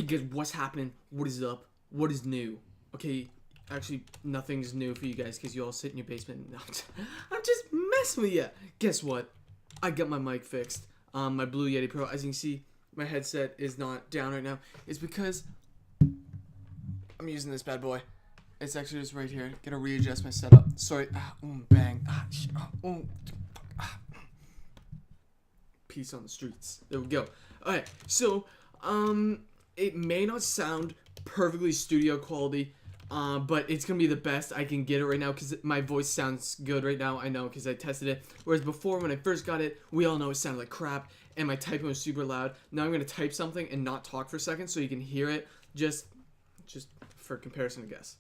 Hey guys, what's happening? What is up? What is new? Okay, actually, nothing's new for you guys because you all sit in your basement. No, I'm just messing with you. Guess what? I got my mic fixed. My Blue Yeti Pro. As you can see, my headset is not down right now. It's because I'm using this bad boy. It's actually just right here. Gotta readjust my setup. Sorry. Bang. Peace on the streets. There we go. Alright, so, it may not sound perfectly studio quality, but it's gonna be the best I can get it right now because my voice sounds good right now. I know because I tested it. Whereas before, when I first got it, we all know it sounded like crap and my typing was super loud. Now I'm gonna type something and not talk for a second so you can hear it just for comparison, I guess.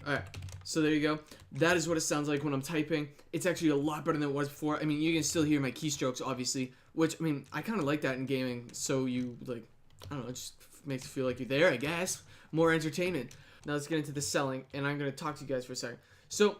Alright, so there you go. That is what it sounds like when I'm typing. It's actually a lot better than it was before. I mean, you can still hear my keystrokes, obviously, which, I mean, I kind of like that in gaming, so you, like, I don't know, it just makes you feel like you're there, I guess. More entertainment. Now let's get into the selling, and I'm going to talk to you guys for a second. So,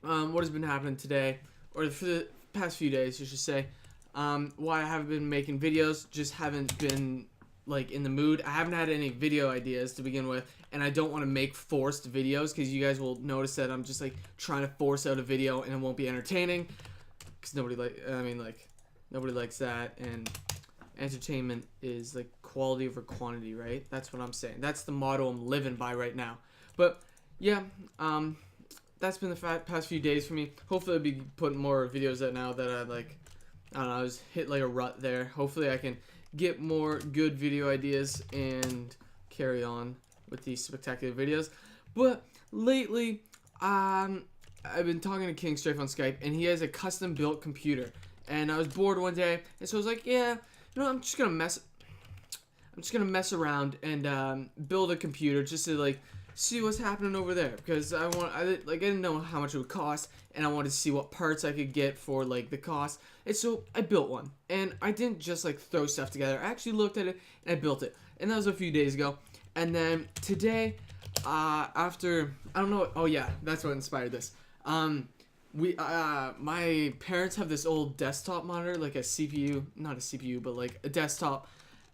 what has been happening today, or for the past few days, I should say, why I haven't been making videos, just haven't been, like, in the mood. I haven't had any video ideas to begin with, and I don't want to make forced videos because you guys will notice that I'm just like trying to force out a video and it won't be entertaining because nobody likes that, and entertainment is like quality over quantity, right? That's what I'm saying. That's the motto I'm living by right now. But yeah, that's been the past few days for me. Hopefully I'll be putting more videos out now that I don't know, I was hit like a rut there. Hopefully I can get more good video ideas and carry on with these spectacular videos. But lately, I've been talking to King Strafe on Skype, and he has a custom built computer. And I was bored one day, and so I was like, yeah, you know, I'm just gonna mess around and build a computer just to like see what's happening over there, because I didn't know how much it would cost, and I wanted to see what parts I could get for like the cost. And so I built one, and I didn't just like throw stuff together. I actually looked at it and I built it, and that was a few days ago. And then today, after, I don't know, oh yeah, that's what inspired this. My parents have this old desktop monitor, like a CPU, not a CPU, but like a desktop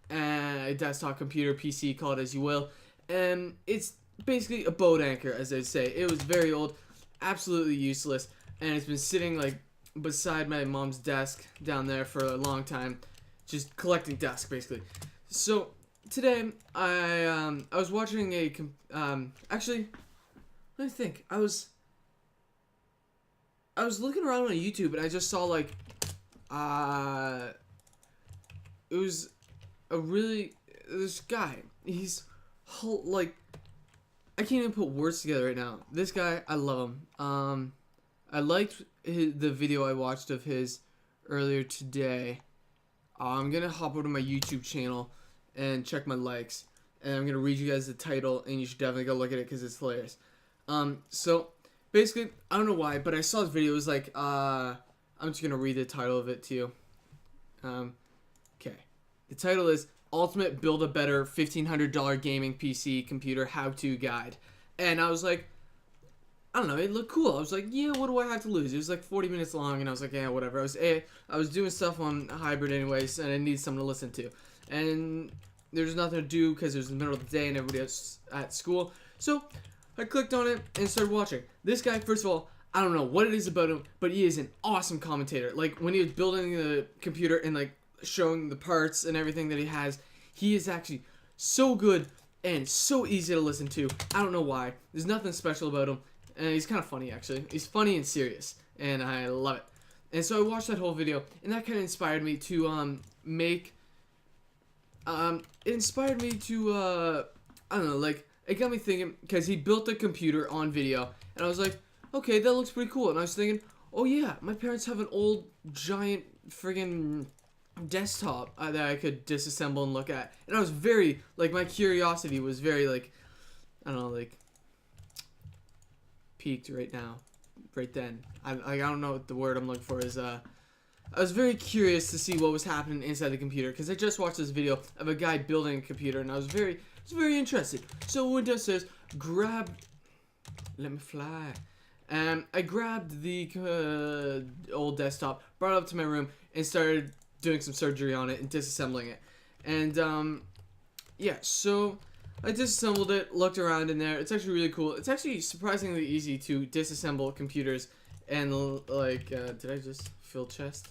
computer, PC, call it as you will. And it's basically a boat anchor, as they'd say. It was very old, absolutely useless, and it's been sitting like beside my mom's desk down there for a long time, just collecting dust, basically. So today, I was watching actually, let me think. I was looking around on YouTube, and I just saw, like, it was this guy, he's, like, I can't even put words together right now. This guy, I love him. I liked the video I watched of his earlier today. I'm gonna hop over to my YouTube channel and check my likes, and I'm gonna read you guys the title, and you should definitely go look at it because it's hilarious. So basically, I don't know why, but I saw this video. It was like, I'm just gonna read the title of it to you. Okay, the title is Ultimate Build a Better $1,500 Gaming PC Computer How-To Guide, and I was like, I don't know, it looked cool. I was like, yeah, what do I have to lose? It was like 40 minutes long, and I was like, yeah, whatever. I was doing stuff on hybrid anyways, and I needed something to listen to. And there's nothing to do because it was the middle of the day and everybody else at school. So I clicked on it and started watching. This guy, first of all, I don't know what it is about him, but he is an awesome commentator. Like, when he was building the computer and, like, showing the parts and everything that he is actually so good and so easy to listen to. I don't know why. There's nothing special about him. And he's kind of funny, actually. He's funny and serious, and I love it. And so I watched that whole video, and that kind of inspired me to I don't know, like, it got me thinking, because he built the computer on video, and I was like, okay, that looks pretty cool. And I was thinking, oh yeah, my parents have an old, giant, friggin' desktop that I could disassemble and look at. And I was very, like, my curiosity was very, like, I don't know, like, peaked right then. I don't know what the word I'm looking for is. I was very curious to see what was happening inside the computer, because I just watched this video of a guy building a computer, and I was very interested. So I went downstairs, let me fly, And I grabbed the old desktop, brought it up to my room, and started doing some surgery on it and disassembling it. And yeah, so I disassembled it, looked around in there. It's actually really cool. It's actually surprisingly easy to disassemble computers. And like, did I just fill chest?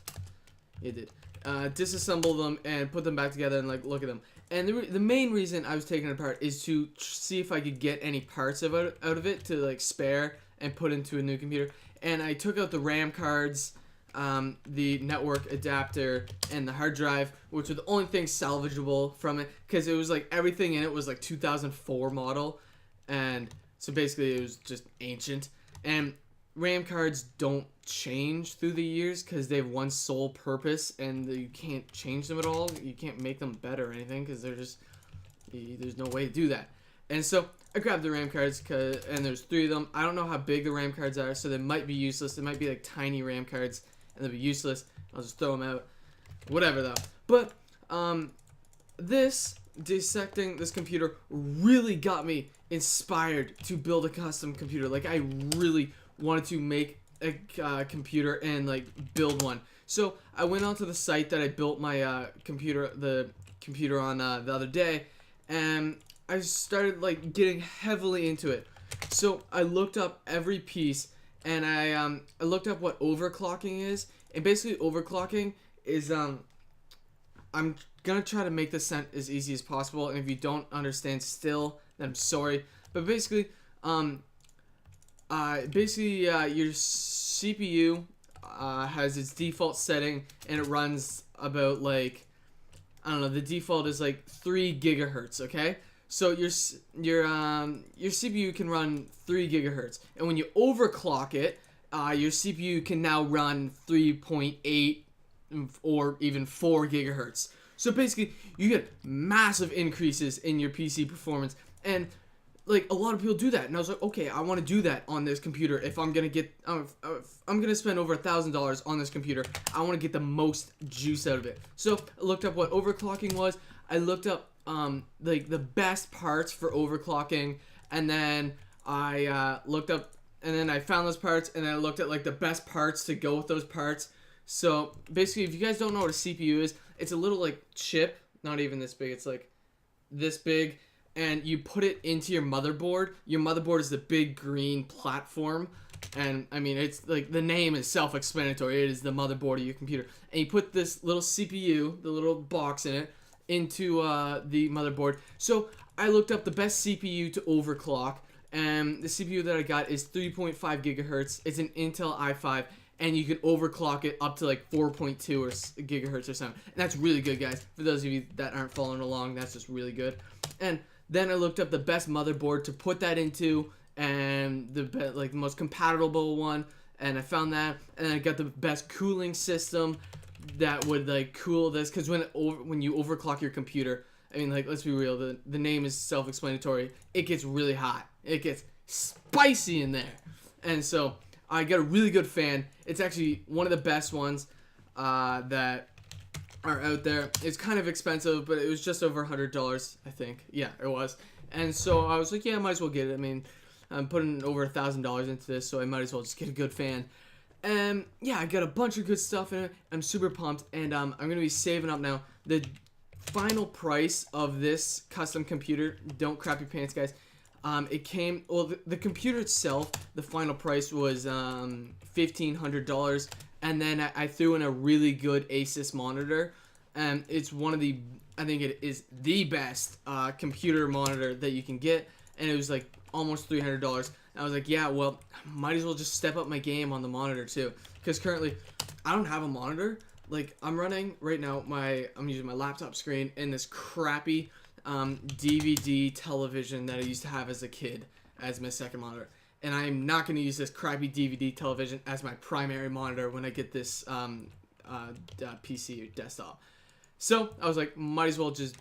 It did. Disassemble them and put them back together and like look at them. And the main reason I was taking it apart is to see if I could get any parts out of it to like spare and put into a new computer. And I took out the RAM cards, the network adapter, and the hard drive, which were the only things salvageable from it, because it was like everything in it was like 2004 model, and so basically it was just ancient. And RAM cards don't change through the years because they have one sole purpose, and you can't change them at all. You can't make them better or anything because they're just, there's no way to do that. And so I grabbed the RAM cards, and there's 3 of them. I don't know how big the RAM cards are, so they might be useless. They might be like tiny RAM cards, and they'll be useless. I'll just throw them out. Whatever though. But dissecting this computer really got me inspired to build a custom computer. Like, I really wanted to make a computer and like build one. So I went onto the site that I built my the computer on the other day, and I started like getting heavily into it. So I looked up every piece, and I looked up what overclocking is. And basically overclocking is I'm gonna try to make this sound as easy as possible, and if you don't understand still, then I'm sorry. But basically your CPU has its default setting, and it runs about like, I don't know, the default is like 3 gigahertz, okay? So your CPU can run 3 gigahertz, and when you overclock it, your CPU can now run 3.8 or even 4 gigahertz. So basically, you get massive increases in your PC performance, and like a lot of people do that. And I was like, okay, I want to do that on this computer. If I'm gonna get, if I'm gonna spend over $1,000 on this computer, I want to get the most juice out of it. So I looked up what overclocking was. I looked up like the best parts for overclocking, and then I looked up, and then I found those parts, and then I looked at like the best parts to go with those parts. So basically, if you guys don't know what a CPU is, it's a little like chip, not even this big. It's like this big, and you put it into your motherboard. Your motherboard is the big green platform, and I mean, it's like the name is self-explanatory. It is the motherboard of your computer, and you put this little CPU, the little box in it, into the motherboard. So I looked up the best CPU to overclock, and the CPU that I got is 3.5 gigahertz. It's an Intel i5, and you can overclock it up to like 4.2 or gigahertz or something. And that's really good, guys. For those of you that aren't following along, that's just really good. And then I looked up the best motherboard to put that into, and the most compatible one, and I found that. And then I got the best cooling system that would like cool this, because when you overclock your computer, I mean, like, let's be real, the name is self-explanatory. It gets really hot. It gets spicy in there. And so I got a really good fan. It's actually one of the best ones that are out there. It's kind of expensive, but it was just over $100, I think. Yeah, it was. And so I was like, yeah, I might as well get it. I mean, I'm putting over $1,000 into this, so I might as well just get a good fan. And yeah, I got a bunch of good stuff in it. I'm super pumped, and I'm gonna be saving up now. The final price of this custom computer, don't crap your pants, guys. It came, well, the computer itself, the final price was $1,500, and then I threw in a really good Asus monitor, and it's one of the, I think it is the best computer monitor that you can get, and it was like almost $300. I was like, yeah, well, might as well just step up my game on the monitor too, because currently I don't have a monitor. Like, I'm running right now, I'm using my laptop screen and this crappy DVD television that I used to have as a kid as my second monitor, and I'm not going to use this crappy DVD television as my primary monitor when I get this PC or desktop. So I was like, might as well just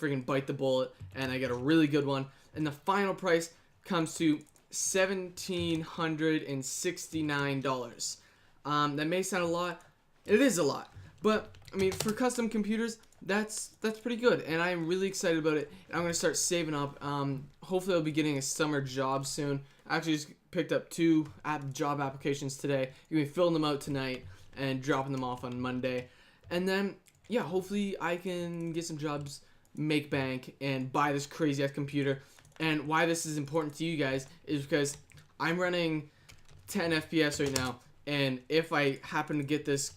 freaking bite the bullet, and I got a really good one, and the final price comes to $1,769. That may sound a lot. It is a lot, but I mean, for custom computers, that's pretty good, and I'm really excited about it. And I'm gonna start saving up. Hopefully, I'll be getting a summer job soon. I actually just picked up 2 job applications today. You're gonna be filling them out tonight and dropping them off on Monday, and then yeah, hopefully I can get some jobs, make bank, and buy this crazy ass computer. And why this is important to you guys is because I'm running 10 FPS right now, and if I happen to get this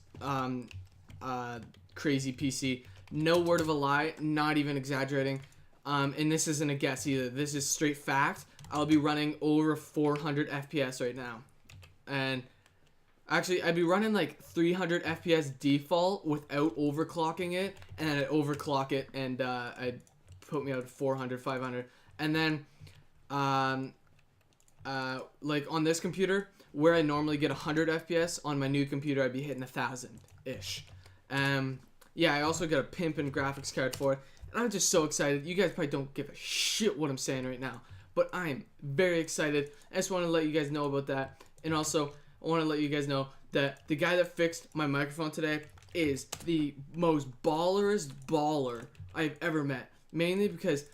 crazy PC, no word of a lie, not even exaggerating, and this isn't a guess either, this is straight fact, I'll be running over 400 FPS right now. And actually, I'd be running like 300 FPS default without overclocking it, and then I'd overclock it, and I'd put me out at 400, 500. And then, like on this computer, where I normally get 100 FPS, on my new computer, I'd be hitting 1,000-ish. Yeah, I also got a pimpin' graphics card for it, and I'm just so excited. You guys probably don't give a shit what I'm saying right now, but I'm very excited. I just want to let you guys know about that, and also, I want to let you guys know that the guy that fixed my microphone today is the most ballerest baller I've ever met. Mainly because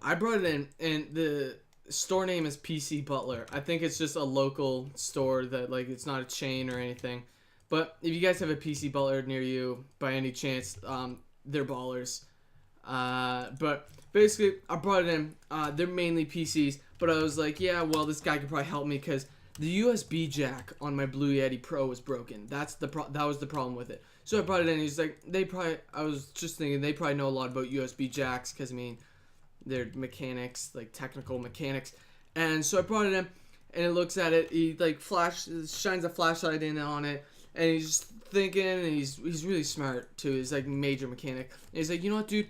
I brought it in, and the store name is PC Butler. I think it's just a local store that, like, it's not a chain or anything. But if you guys have a PC Butler near you, by any chance, they're ballers. But basically, I brought it in. They're mainly PCs, but I was like, yeah, well, this guy could probably help me because the USB jack on my Blue Yeti Pro was broken. That was the problem with it. So I brought it in. He's like, I was just thinking they probably know a lot about USB jacks because, I mean, they're mechanics, like technical mechanics. And so I brought it in, and it looks at it. He like shines a flashlight in on it, and he's just thinking, and he's really smart too. He's like major mechanic. And he's like, you know what, dude?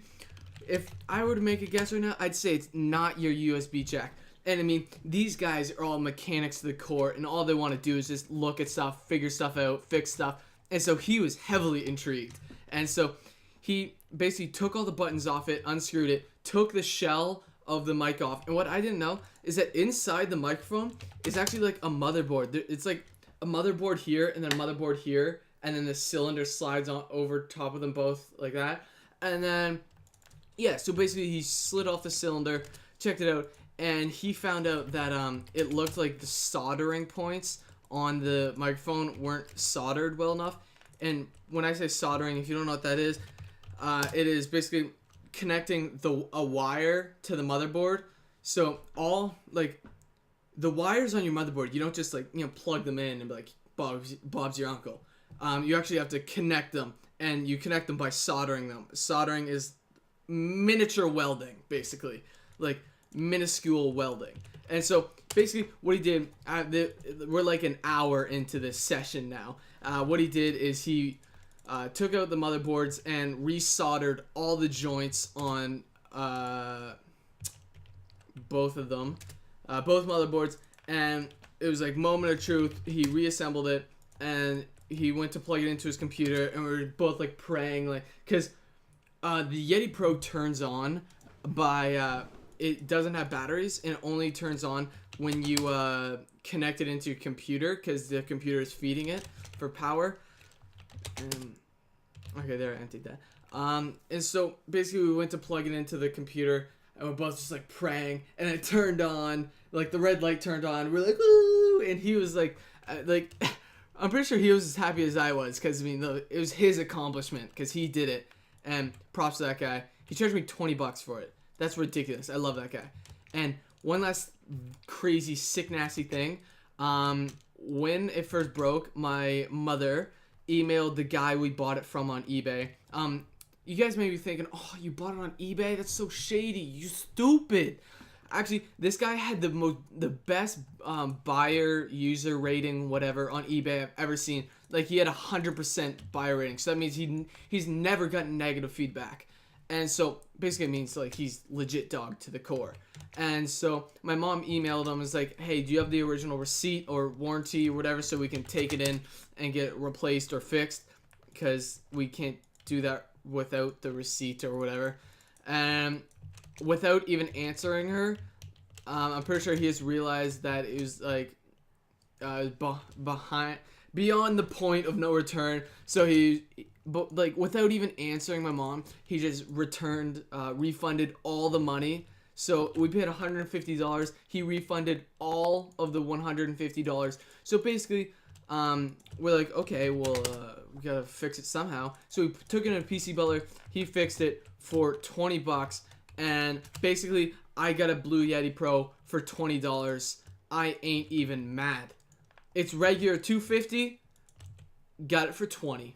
If I were to make a guess right now, I'd say it's not your USB jack. And I mean, these guys are all mechanics to the core, and all they want to do is just look at stuff, figure stuff out, fix stuff. And so he was heavily intrigued. And so he basically took all the buttons off it, unscrewed it, took the shell of the mic off. And what I didn't know is that inside the microphone is actually like a motherboard. It's like a motherboard here, and then a motherboard here, and then the cylinder slides on over top of them both like that. And then, yeah, so basically he slid off the cylinder, checked it out, and he found out that it looked like the soldering points on the microphone weren't soldered well enough. And when I say soldering, if you don't know what that is, it is basically connecting a wire to the motherboard. So all like the wires on your motherboard, you don't just like, you know, plug them in and be like, Bob's your uncle. You actually have to connect them, and you connect them by soldering them. Soldering is miniature welding, basically, like minuscule welding. And so basically what he did, we're like an hour into this session now. What he did is he took out the motherboards and resoldered all the joints on both of them, both motherboards, and it was like moment of truth. He reassembled it, and he went to plug it into his computer, and we were both like praying, like, because the Yeti Pro turns on by it doesn't have batteries, and it only turns on when you connect it into your computer, because the computer is feeding it for power. Okay, there, I emptied that. And so basically we went to plug it into the computer, and we're both just like praying, and it turned on, like the red light turned on. We're like, woo! And he was like I'm pretty sure he was as happy as I was, because I mean, it was his accomplishment, because he did it. And props to that guy. He charged me $20 for it. That's ridiculous. I love that guy. And one last crazy, sick, nasty thing. When it first broke, my mother emailed the guy we bought it from on eBay. You guys may be thinking, oh, you bought it on eBay? That's so shady. You stupid. Actually, this guy had the best buyer user rating, whatever, on eBay I've ever seen. Like, he had 100% buyer rating. So that means he's never gotten negative feedback. And so basically it means like he's legit dog to the core. And so my mom emailed him and was like, hey, do you have the original receipt or warranty or whatever, so we can take it in and get it replaced or fixed, because we can't do that without the receipt or whatever. And without even answering her, I'm pretty sure he has realized that it was like beyond the point of no return. So but like without even answering my mom, he just refunded all the money So we paid $150. He refunded all of the $150. So basically, we're like, okay, well, we gotta fix it somehow. So we took it in a PC Butler. He fixed it for $20, and basically, I got a Blue Yeti Pro for $20. I ain't even mad. It's regular $250. Got it for $20.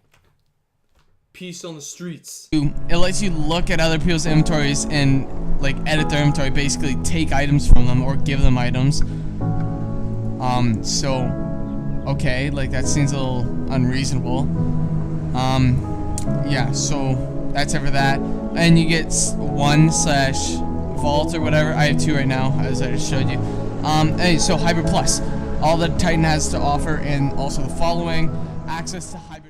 Peace on the streets. It lets you look at other people's inventories and like edit their inventory, basically take items from them or give them items. So okay, like that seems a little unreasonable. Yeah, so that's it for that. And you get 1/vault or whatever. I have 2 right now, as I just showed you. Hey, so Hybrid Plus, all that Titan has to offer, and also the following: access to Hybrid